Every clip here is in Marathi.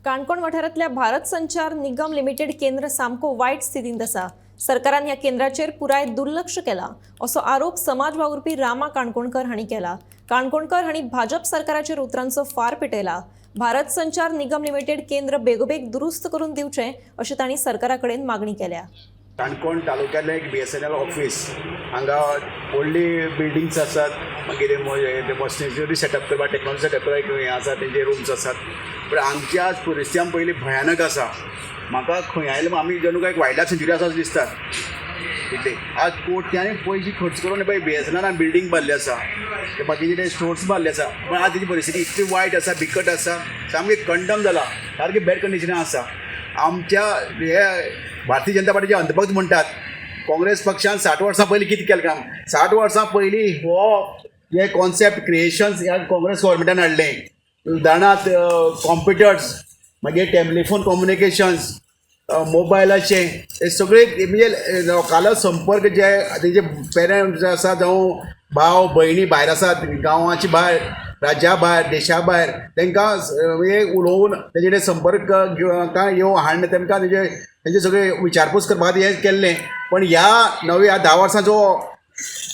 काणकोण वाठारांतल्या भारत संचार निगम लिमिटेड केंद्र सामको वायट स्थितींत आसा। सरकारान ह्या केंद्राचेर पुराय दुर्लक्ष केला असो आरोप समाज वावुरपी रामा काणकोणकर हांणी केला। काणकोणकर हांणी भाजप सरकाराचेर उतरांचो फार पेटयला। भारत संचार निगम लिमिटेड केंद्र बेगोबेग दुरुस्त करून दिवचें अशें तांणी सरकारा कडेन मागणी केल्या। काणकोण तालुक्यातलें एक BSNL ऑफिस हांगा व्हडली बिल्डिंग्स आसात, मागीर मशिनरी सेटअप करपाक टेक्नॉलॉजी सेटअप करपाक हें आसा, तेंचे रूम्स आसात। पण आमची आज परिस्थिती आमी पयली भयानक आसा। म्हाका खंय आयले आमी जणू काय एक वायल्ड लायफ सेंच्युरी आसा दिसता। इतले आज कोट्यांनी पयशे खर्च करून पळय BSNL बिल्डिंग बांदली आसा, ते बाकीचे ते स्टोर्स बांदले आसा, पण आज तेजी परिस्थिती इतली वायट आसा, बिकट आसा, सामकी कंडम जाला, सारकी बॅड कंडिशनान आसा। आमच्या हे भारतीय जनता पार्टीचे अंधभक्त म्हणटात, काँग्रेस पक्षान 60 वर्सां पयलीं कितें केलें काम? 60 वर्सां पयलीं हो हे कॉन्सेप्ट क्रिएशन्स ह्या काँग्रेस गव्हर्मेंटान हाडलें। उदाहरणार्थ कॉम्प्युटर्स, मागीर टेलिफोन कम्युनिकेशन्स, मोबायलाचे हे सगळे म्हणजे लोकांलो संपर्क जे तेजे पेरंट्स आसा जावं भाव भयणी भायर आसात, गांवाची भायर, राज्या भायर, देशा भायर, तांकां म्हणजे उलोवन तेजे कडेन संपर्क येवं हाडून तांकां तेजे सगळे विचारपूस करपाक हें केल्लें। पण ह्या नव्या 10 वर्सां जो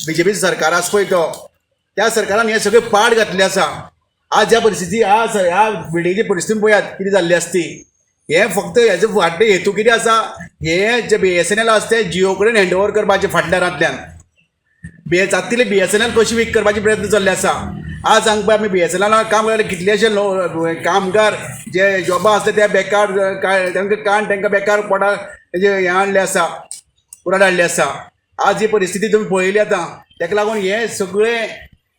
BJP सरकार आसा पळय तो, त्या सरकारान हें सगळें पाड घातलें आसा। आज ह्या परिस्थिती ह्या बिल्डिंगेची परिस्थिती पळयात कितें जाल्ली आसती। हें फक्त हेजो फाटले हेतू कितें आसा, हे जे BSNL आसा ते जियो कडेन हँडओवर करपाचे फाटल्या रांतल्यान। जातले BSNL कशी वीक करपाचे प्रयत्न चल्ले आसा। आज हांगा पळय आमी BSNL काम करले कितलेशे कामगार जे जॉबा आसता ते बेकार तांकां बेकार पोटा हेजे हें हाडलें आसा, कुराड हाडले आसा। आज ही परिस्थिती तुमी पळयली आतां, ताका लागून हे सगळे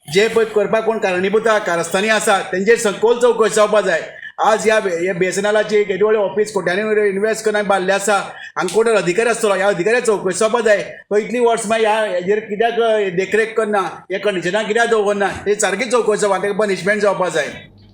जे पळय करपाक कोण कारणीभूत कारस्थानी आसा तेंचेर सखोल चवकशी जावपाक जाय। आज ह्या BSNLचे एक व्हडलें ऑफिस कोट्यांनी इन्वेस्ट करून बांदलें आसा, हांगा कोण अधिकारी आसतलो, ह्या अधिकाऱ्याक चवकशी जावपाक जाय। तो इतली वर्स मागीर ह्या हेजेर कित्याक देखरेख करना, हे कंडिशनां कित्याक दवरना, हे सारकी चवकशी जावपाक, ताका पनिशमेंट जावपाक जाय।